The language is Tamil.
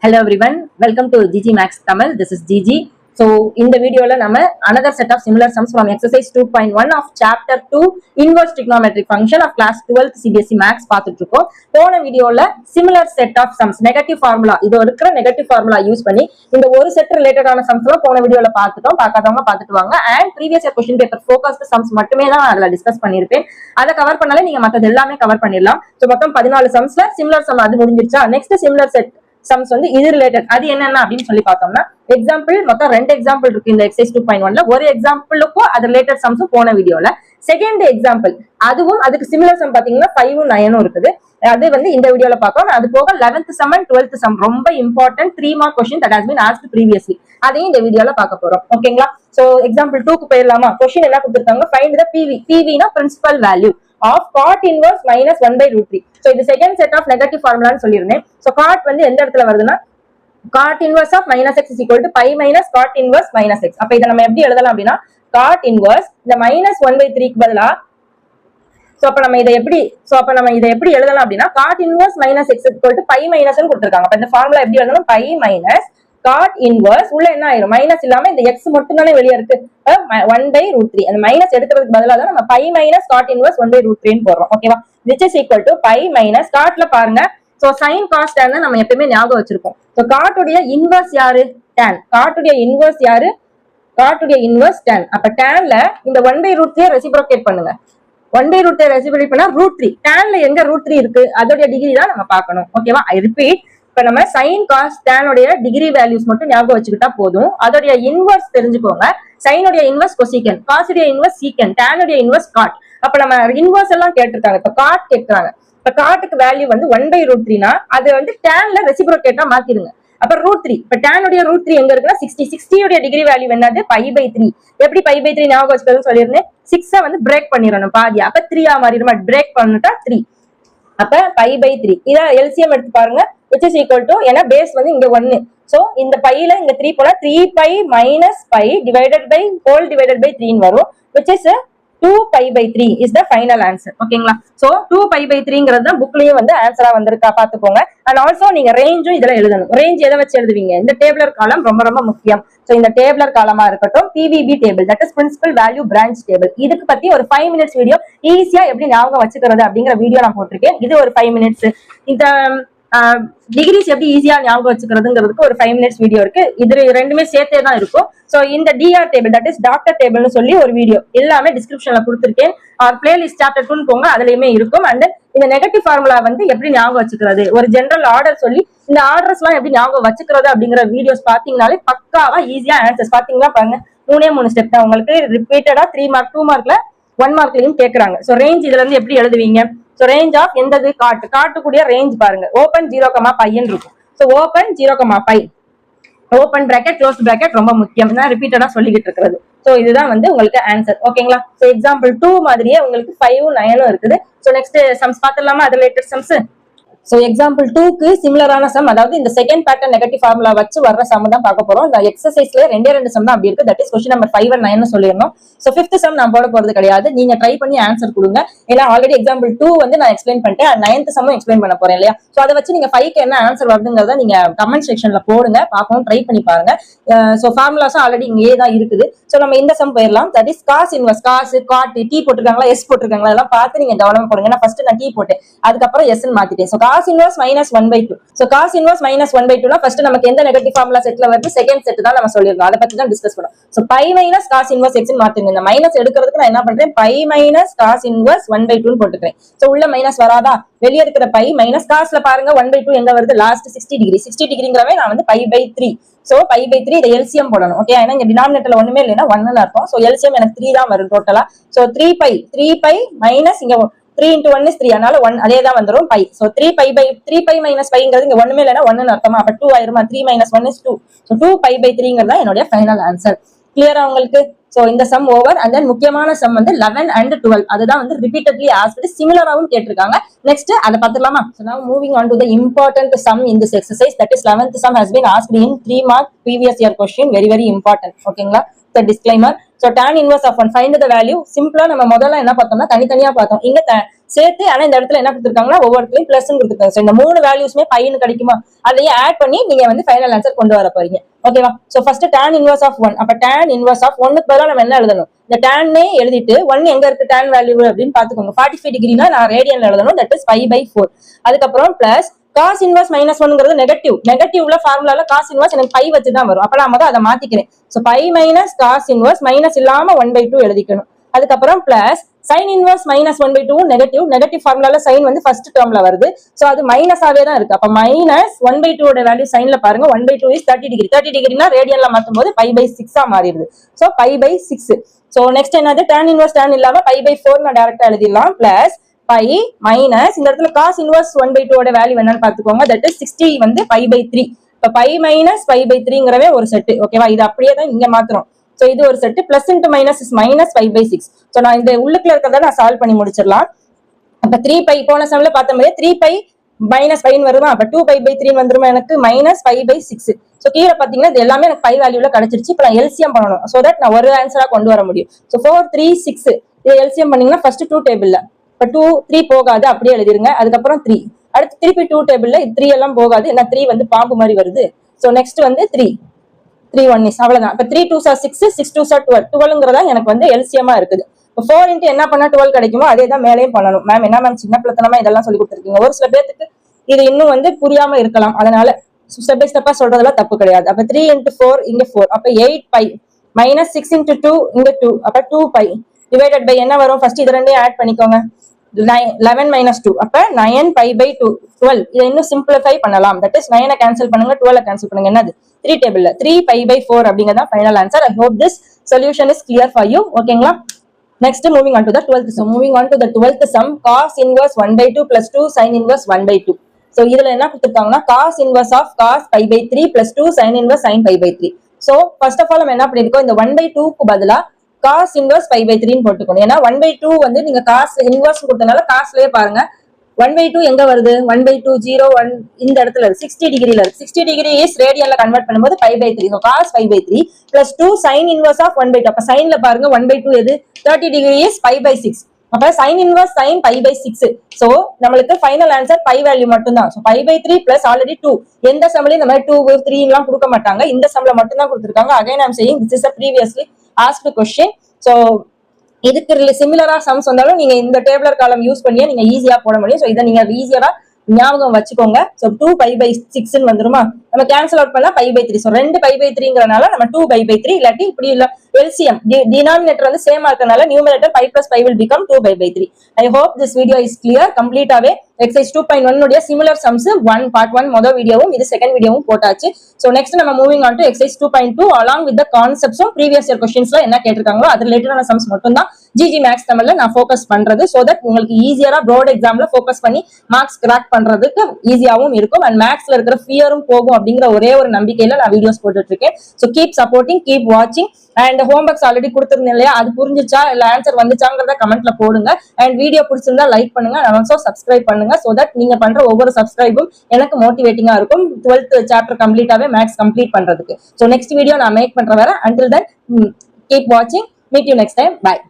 Hello everyone, welcome to GG Max Tamil. This is GG. So in the video la nama another set of similar sums from exercise 2.1 of chapter 2 inverse trigonometric function of class 12th CBSE Max பார்த்துட்டு இருக்கோம். போன வீடியோல similar set of sums negative formula இது இருக்கிற negative formula யூஸ் பண்ணி இந்த ஒரு செட் ரிலேட்டடான சம்ஸ்ல போன வீடியோல பார்த்துட்டோம். பார்க்காதவங்க பார்த்துட்டு வாங்க. and previous year question paper focused sums மட்டுமே தான் அதுல டிஸ்கஸ் பண்ணிருப்பேன். அதை கவர் பண்ணாலே நீங்க மத்தது எல்லாமே கவர் பண்ணிடலாம். சோ மொத்தம் 14 சம்ஸ்ல similar sum அது முடிஞ்சிருச்சா. நெக்ஸ்ட் similar set சம்ஸ் வந்து இது ரிலேட்டட் அது என்னென்ன அப்படின்னு சொல்லி பார்த்தோம்னா எக்ஸாம்பிள் மொத்தம் 2 எக்ஸாம்பிள் இருக்கு இந்த எக்ஸசைஸ் 2.1ல. ஒரு எக்ஸாம்பிளுக்கும் அது ரிலேட்டட் சம்ஸும் போன வீடியோல. செகண்ட் எக்ஸாம்பிள் அதுவும் அதுக்கு சிமிலர் சம் பாத்தீங்கன்னா 5 9 இருக்குது. அது வந்து இந்த வீடியோல பார்க்கலாம். அது போக 11th sum and 12th sum ரொம்ப important 3 mark question that has been asked previously அதையும் இந்த வீடியோல பார்க்க போறோம். ஓகேங்களா? சோ எக்ஸாம்பிள் 2க்கு போயிடலாமா? क्वेश्चन என்ன கொடுத்திருக்காங்க? find the PV னா principal value of cot inverse minus 1/√3. So இது செகண்ட் செட் ஆஃப் நெகட்டிவ் ஃபார்முலான்னு சொல்லியிருந்தேன். சோ cot வந்து எந்த இடத்துல வருதுன்னா cot inverse of minus x is equal to pi minus cot inverse minus x. அப்ப இதை நம்ம எப்படி எழுதலாம் அப்படின்னா cot inverse இந்த minus 1/3க்கு பதிலா சோ அப்ப நம்ம இதை எப்படி எழுதலாம் அப்படின்னா cot inverse minus x is equal to pi minus ன்னு கொடுத்திருக்காங்க. அப்ப இந்த ஃபார்முலா எப்படி எழுதணும்? pi minus cot inverse உள்ள என்ன ஆயிரும்? மைனஸ் இல்லாம இந்த x மட்டும் தானே வெளியே இருக்கு. 1/√3 அந்த மைனஸ் எடுக்கிறதுக்கு பதிலா தான் நம்ம pi minus cot inverse 1/√3 ன்னு போடுறோம். ஓகேவா? which is equal to pi minus cotல பாருங்க. சோ sin cos tan நம்ம எப்பவுமே ஞாபகம் வச்சிருப்போம். சோ cot உடைய இன்வர்ஸ் யாரு? tan. cot உடைய இன்வர்ஸ் யாரு? cot உடைய இன்வர்ஸ் tan. அப்ப tanல இந்த 1/√3 ரெசிப்ரோகேட் பண்ணுங்க. 1/√3 ரெசிப்ரோகேட் பண்ணா √3. tanல எங்க √3 இருக்கு அதோட டிகிரி தான் நம்ம பார்க்கணும். ஓகேவா? I repeat. இப்ப நம்ம sin cos tan உடைய டிகிரி வேல்யூஸ் மட்டும் ஞாபகம் வச்சுக்கிட்டா போதும். அதோடைய இன்வர்ஸ் தெரிஞ்சுக்கோங்க. sin உடைய இன்வர்ஸ் cosecant, cos உடைய இன்வர்ஸ் secant, tan உடைய இன்வர்ஸ் cot. அப்ப நம்ம இன்வர்ஸ் எல்லாம் கேட்டிருக்காங்க. இப்ப cot கேட்கறாங்க. இப்ப cotக்கு வேல்யூ வந்து 1/√3னா அது வந்து tanல ரெசிப்ரோகேட்டா மாத்திடுங்க. அப்ப √3. இப்ப tan உடைய √3 எங்க இருக்குன்னா 60 உடைய டிகிரி வேல்யூ என்னது? pi/3. எப்படி pi/3 ஞாபகம் வச்சுக்கிறதுன்னு சொல்லியிருந்தேன். 6 வந்து பிரேக் பண்ணிடணும் பாதி. அப்ப 3 மாறிடுமா? பிரேக் பண்ணிட்டா 3. அப்ப pi/3 இத LCM எடுத்து பாருங்க. which is equal to ஏன்னா பேஸ் வந்து இங்க 1. சோ இந்த பையில இங்க 3 போனா 3pi minus pi divided by whole divided by 3 வரும். which is 2pi/3 is the final answer. ஓகேங்களா? சோ 2pi/3ங்கிறது தான் புக்லயும் வந்து ஆன்சரா வந்திருக்கா பாத்துக்கோங்க. அண்ட் ஆல்சோ நீங்க ரேஞ்சும் இதுல எழுதணும். ரேஞ்ச் எதை வச்சு எழுதுவீங்க? இந்த டேபிளர் காலம் ரொம்ப ரொம்ப முக்கியம். சோ இந்த டேபிளர் காலமா இருக்கட்டும் PVB table that is principal value branch table இதுக்கு பத்தி ஒரு 5 மினிட்ஸ் வீடியோ ஈஸியா எப்படி ஞாபகம் வச்சுக்கிறது அப்படிங்கிற வீடியோ நான் போட்டிருக்கேன். இது ஒரு 5 மினிட்ஸ். இந்த டிகிரிஸ் எப்படி ஈஸியா ஞாபகம் வச்சுக்கிறதுங்கிறதுக்கு ஒரு 5 மினிட்ஸ் வீடியோ இருக்கு. இது ரெண்டுமே சேர்த்தே தான் இருக்கும். சோ இந்த DR table that is doctor டேபிள்னு சொல்லி ஒரு வீடியோ எல்லாமே டிஸ்கிரிப்ஷன்ல கொடுத்திருக்கேன். பிளேலிஸ்ட் சாப்டர் 2 போங்க, அதுலயுமே இருக்கும். அண்ட் இந்த நெகட்டிவ் ஃபார்முலா வந்து எப்படி ஞாபகம் வச்சுக்கிறது, ஒரு ஜெனரல் ஆர்டர் சொல்லி இந்த ஆர்டர்ஸ் எல்லாம் எப்படி ஞாபகம் வச்சுக்கிறது அப்படிங்கிற வீடியோஸ் பாத்தீங்கன்னாலே பக்காவா ஈஸியா ஆன்சர்ஸ் பாத்தீங்களா பாருங்க. 3 ஸ்டெப் தான் உங்களுக்கு ரிப்பீட்டடா 3 மார்க் 2 மார்க்ல 1 மார்க்லயும் கேக்குறாங்க. சோ ரேஞ்ச் இதுல இருந்து எப்படி எழுதுவீங்க? சோ ரேஞ்ச் ஆஃப் எந்தது? காட்டுக்கூடிய ரேஞ்ச் பாருங்க. ஓபன் 0,π இருக்கும். So open 0,π open bracket close bracket ரொம்ப முக்கியம். நான் ரிப்பீட்டடா சொல்லிக்கிட்டு இருக்கிறது. சோ இதுதான் வந்து உங்களுக்கு ஆன்சர். ஓகேங்களா? சோ எக்ஸாம்பிள் 2 மாதிரியே உங்களுக்கு 5 9 இருக்குது. சோ நெக்ஸ்ட் சம்ஸ் பாத்துடலாமா? அது ரிலேட்டட் சம்ஸ். சோ எக்ஸாம்பிள் 2க்கு சிமிலரான சம், அதாவது இந்த செகண்ட் பேட்டர்ன் நெகட்டிவ் ஃபார்முலா வச்சு வர்ற சம் தான் பார்க்க போறோம். இந்த எக்ஸசைஸ்ல 2 சம் தான் அப்படி இருக்கு. That is question number 5 and 9 சொல்லிருந்தோம். சோ 5th சம் நான் போட போறது கிடையாது. நீங்க ட்ரை பண்ணி ஆன்சர் கொடுங்க. ஏன்னா ஆல்ரெடி எக்ஸாம்பிள் 2 வந்து நான் எக்ஸ்பிளைன் பண்ணிட்டேன். 9th சம்மும் எக்ஸ்பிளைன் பண்ண போறேன் இல்லையா? சோ அதை வச்சு நீங்க 5க்கு என்ன ஆன்சர் வருதுங்கிறத நீங்க கமெண்ட் செக்ஷன்ல போடுங்க. பாப்போம், ட்ரை பண்ணி பாருங்க. சோ ஃபார்முலாஸும் ஆல்ரெடி இங்கே தான் இருக்குது. சோ நம்ம இந்த சம் போயிடலாம். That is cos inverse, cos cot T போட்டிருக்காங்களா S போட்டிருக்காங்களா அதெல்லாம் பார்த்து நீங்க கவனமா போடுங்க. ஏன்னா ஃபர்ஸ்ட் நான் T போட்டேன், அதுக்கப்புறம் S ன்னு மாத்திட்டேன். So cos inverse -1/2. So cos inverse -1/2 னா ஃபர்ஸ்ட் நமக்கு எந்த நெகட்டிவ் ஃபார்முலா செட்ல வருது? செகண்ட் செட் தான் நம்ம சொல்லிருந்தோம். அத பத்தி தான் டிஸ்கஸ் பண்ணோம். So pi minus cos inverse x ன்னு மாத்துங்க. இந்த மைனஸ் எடுக்கிறதுக்கு நான் என்ன பண்றேன்? pi minus cos inverse 1/2 ன்னு போட்டுக்கிறேன். சோ உள்ள மைனஸ் வராதா? வெளிய இருக்கிற pi மைனஸ் காஸ்ல பாருங்க 1/2 எங்க வருது? Last 60 degree. 60 டிகிரிங்கறவே நான் வந்து pi/3. சோ pi/3 இத LCM போடணும். ஓகே? ஏன்னா இங்க டினாமினேட்டர்ல ஒண்ணுமே இல்லைன்னா 1 ன்னு அர்த்தம். சோ LCM எனக்கு 3 தான் வரும் டோட்டலா. சோ 3pi மைனஸ் இங்க 3 into 1 is 3. அதனால 1 அதே தான் வந்துரும் pi. சோ 3pi minus piங்கிறது இங்க ஒண்ணுமே இல்லைன்னா 1 ன்னு அர்த்தமா? அப்ப 2 ஆயிருமா? 3 minus 1 is 2. சோ 2pi/3ங்கிறது என்னோட ஃபைனல் ஆன்சர். கிளியரா உங்களுக்கு? சோ இந்த சம் ஓவர். அண்ட் தென் முக்கியமான சம் வந்து 11 and 12 அதுதான் வந்து ரிப்பீட்டட்லி ஆஸ்க்டு, சிமிலராவும் கேட்டிருக்காங்க. நெக்ஸ்ட் அதை பார்த்துடலாமா? So now moving on to the important sum in this exercise, that is 11th sum has been asked in 3 mark previous year question. very important. ஓகேங்களா? So disclaimer. So tan inverse of 1 find the value. சிம்பிளா நம்ம முதல்ல என்ன பார்த்தோம்னா தனித்தனியா பார்த்தோம். இங்க சேர்த்து ஆனா இந்த இடத்துல என்ன கொடுத்துருக்காங்கன்னா ஒவ்வொருத்தையும் பிளஸ் கொடுத்துருக்காங்க. இந்த 3 வேல்யூஸ்மே பையனு கிடைக்குமா, அதையே ஆட் பண்ணி நீங்க வந்து ஃபைனல் ஆன்சர் கொண்டு வர போறீங்க. ஓகேவா? So first tan inverse of 1. அப்ப tan இன்வர்ஸ் ஆஃப் 1க்கு பதிலா நம்ம என்ன எழுதணும், இந்த tan எழுதிட்டு 1 எங்க இருக்கு tan வேல்யூ அப்படின்னு பாத்துக்கோங்க. 45 டிகிரினா நான் ரேடியன்ல எழுதணும், தட் இஸ் 5/4. அதுக்கப்புறம் பிளஸ் காஸ் இன்வர்ஸ் மைனஸ் 1ங்கிறது நெகட்டிவ். நெகட்டிவ்ல ஃபார்முலால காஸ் இன்வர்ஸ் எனக்கு பை வச்சு தான் வரும். அப்ப நான் அதை மாத்திக்கிறேன். So pi minus cos inverse minus இல்லாம 1/2 எழுதிக்கணும். அதுக்கப்புறம் plus sine inverse minus 1/2 negative. Negative ஃபார்முலால சைன் வந்து ஃபர்ஸ்ட் டேர்ம்ல வருது. சோ அது மைனஸாவே தான் இருக்கு. அப்ப மைனஸ் 1/2 ஓட வேல்யூ சைன்ல பாருங்க. 1/2 இஸ் 30 டிகிரி. 30 டிகிரினா ரேடியன்ல மாத்தும் போது π/6 மாறிடுது. சோ π/6. சோ நெக்ஸ்ட் என்னது, tan இன்வர்ஸ் tan இல்லாம π/4 நான் டைரக்டா எழுதிடலாம். பிளஸ் பை மைனஸ் இந்த இடத்துல காஸ் இன்வர்ஸ் 1/2 ஓட வேல்யூ என்னன்னு பாத்துக்கோங்க. தட் இஸ் 60 வந்து π/3. இப்ப பை மைனஸ் π/3ங்கிறவே ஒரு செட். ஓகேவா? இது அப்படியே தான் இங்க மாத்துறோம். சோ இது ஒரு set. Plus into minus is minus π/6. So நான் இந்த உள்ளுக்குள்ள இருக்கிறத நான் சால்வ் பண்ணி முடிச்சிடலாம். அப்ப 3π போன சம்ல பார்த்த மாதிரி 3π மைனஸ் பைன்னு வருமா, அப்ப 2π/3 வந்துருமா எனக்கு மைனஸ் π/6. சோ கீழே பாத்தீங்கன்னா இது எல்லாமே எனக்கு பை வேல்யூல கிடைச்சிருச்சு. இப்ப நான் எல்சிஎம் பண்ணணும். சோ தட் நான் ஒரு ஆன்சரா கொண்டு வர முடியும். சோ 4 3 6 இது எல்சிஎம் பண்ணீங்கன்னா ஃபர்ஸ்ட் 2 டேபிள்ல இப்ப 2 3 போகாது, அப்படியே எழுதிருங்க. அதுக்கப்புறம் 3 அடுத்து திருப்பி 2 டேபிள்ல 3 எல்லாம் போகாது, ஏன்னா 3 வந்து பாம்பு மாதிரி வருது. சோ நெக்ஸ்ட் வந்து 3 3 1 இஸ் அவ்வளவுதான். இப்ப 3 2s are 6 6 2s are 12 12ங்கிறதா எனக்கு வந்து எல்சிஎம்மா இருக்குது. இப்போ 4 இன்ட்டு என்ன பண்ணா 12 கிடைக்குமோ அதே தான் மேலேயும் பண்ணணும். மேம் என்ன மேம் சின்ன பிள்ளைத்தனமா இதெல்லாம் சொல்லி கொடுத்துருக்கீங்க. ஒரு சில பேருக்கு இது இன்னும் வந்து புரியாம இருக்கலாம், அதனால ஸ்டெப் பை ஸ்டெப்பா சொல்றதெல்லாம் தப்பு கிடையாது. அப்ப 3 இன்ட்டு 4 இங்க 4, அப்ப 8π மைனஸ் 6 இன்ட்டு 2 இங்க 2, அப்ப 2π டிவைடட் பை என்ன வரும், ஃபர்ஸ்ட் இது ரெண்டையும் ஆட் பண்ணிக்கோங்க. 11 minus 2, அப்ப 9π/2 12. இதை இன்னும் சிம்பிளிஃபை பண்ணலாம். தட் இஸ் 9 கேன்சல் பண்ணுங்க, 12 கேன்சல் பண்ணுங்க. என்னது 3 டேபிள்ல 3π/4 அப்படிங்கறத final answer. I hope this solution is clear for you. ஓகேங்களா? Next, moving on to the 12th sum. Moving on to the 12th sum, cos inverse 1/2 plus 2 sin inverse 1/2. So இதுல என்ன கொடுத்திருக்காங்கன்னா cos inverse of cos π/3 plus 2 sin inverse sin π/3. So first of all நம்ம என்ன பண்ணிருக்கோம், இந்த 1/2க்கு பதிலா cos inverse π/3 போட்டுக்கணும். ஏன்னா 1/2 வந்து நீங்க cos inverse கொடுத்தனால cosலயே பாருங்க 1/2 எங்க வருது, 1/2 0 1 இந்த இடத்துல இருக்கு, 60 டிகிரில இருக்கு. 60 டிகிரி இஸ் ரேடியன்ல கன்வெர்ட் பண்ணும்போது π/3. So cos π/3 plus 2 sin inverse of 1/2. அப்ப சைன்ல பாருங்க 1/2 எது, 30 டிகிரி இஸ் π/6. அப்ப sin inverse sin π/6. So நம்மளுக்கு ஃபைனல் ஆன்சர் பை வேல்யூ மட்டும் தான். So π/3 plus already 2. எந்த சம்லயும் இந்த மாதிரி 2 3 எல்லாம் கொடுக்க மாட்டாங்க, இந்த சம்ல மட்டும் தான் கொடுத்திருக்காங்க. Again I am saying this is a previously asked question. So இதுக்கு சிமிலரா சம்ஸ் வந்தாலும் நீங்க இந்த டேபிளர் காலம் யூஸ் பண்ணியே நீங்க ஈஸியா போட முடியும். சோ இதை நீங்க ஈஸியா ஞாபகம் வச்சுக்கோங்க. சோ 2π/6 வந்துருமா, நம்ம கேன்சல் அவுட் பண்ணா π/3. சோ 2 π/3ங்கறனால நம்ம 2π/3, இல்லாட்டி இப்படி இல்ல LCM டினாமினேட்டர் வந்து சேமா இருக்கனால numerator π + π will become 2π/3. I hope this video is clear. கம்ப்ளீட்டாவே எக்ஸசைஸ் 2.1 உடைய சிமிலர் சம்ஸ் part 1 முதல் வீடியோவும் இது செகண்ட் வீடியோவும் போட்டாச்சு. சோ நெக்ஸ்ட் நம்ம moving on to exercise 2.2 along with the concepts previous year questionsல என்ன கேட்டிருக்காங்களோ அது ரிலேட்டடான சம்ஸ் மட்டும் தான் GG மேக்ஸ் தமிழ்ல நான் ஃபோக்கஸ் பண்றது. சோ தட் உங்களுக்கு ஈஸியா போர்டு எக்ஸாம்ல ஃபோக்கஸ் பண்ணி மார்க்ஸ் கிராக் பண்றதுக்கு ஈஸியாவும் இருக்கும். அண்ட் மேக்ஸ்ல இருக்கிற ஃபியரும் போகும் அப்படிங்கிற ஒரே ஒரு நம்பிக்கையில நான் வீடியோஸ் போட்டுட்டு இருக்கேன். சோ கீப் சப்போர்ட்டிங், கீப் வாட்சிங். அண்ட் ஹோம்ஒர்க்ஸ் ஆல்ரெடி கொடுத்திருந்தேன் இல்லையா, அது புரிஞ்சிச்சா இல்ல ஆன்சர் வந்துச்சாங்கிறத கமெண்ட்ல போடுங்க. அண்ட் வீடியோ பிடிச்சிருந்தா லைக் பண்ணுங்க, ஆல்சோ சப்ஸ்கிரைப் பண்ணுங்க. சோ தட் நீங்க பண்ற ஒவ்வொரு சப்ஸ்கிரைபும் எனக்கு மோட்டிவேட்டிங்கா இருக்கும் 12th சாப்டர் கம்ப்ளீட்டாவே மேக்ஸ் கம்ப்ளீட் பண்றதுக்கு. சோ நெக்ஸ்ட் வீடியோ நான் மேக் பண்ற வர. until then keep watching, meet you next time, bye.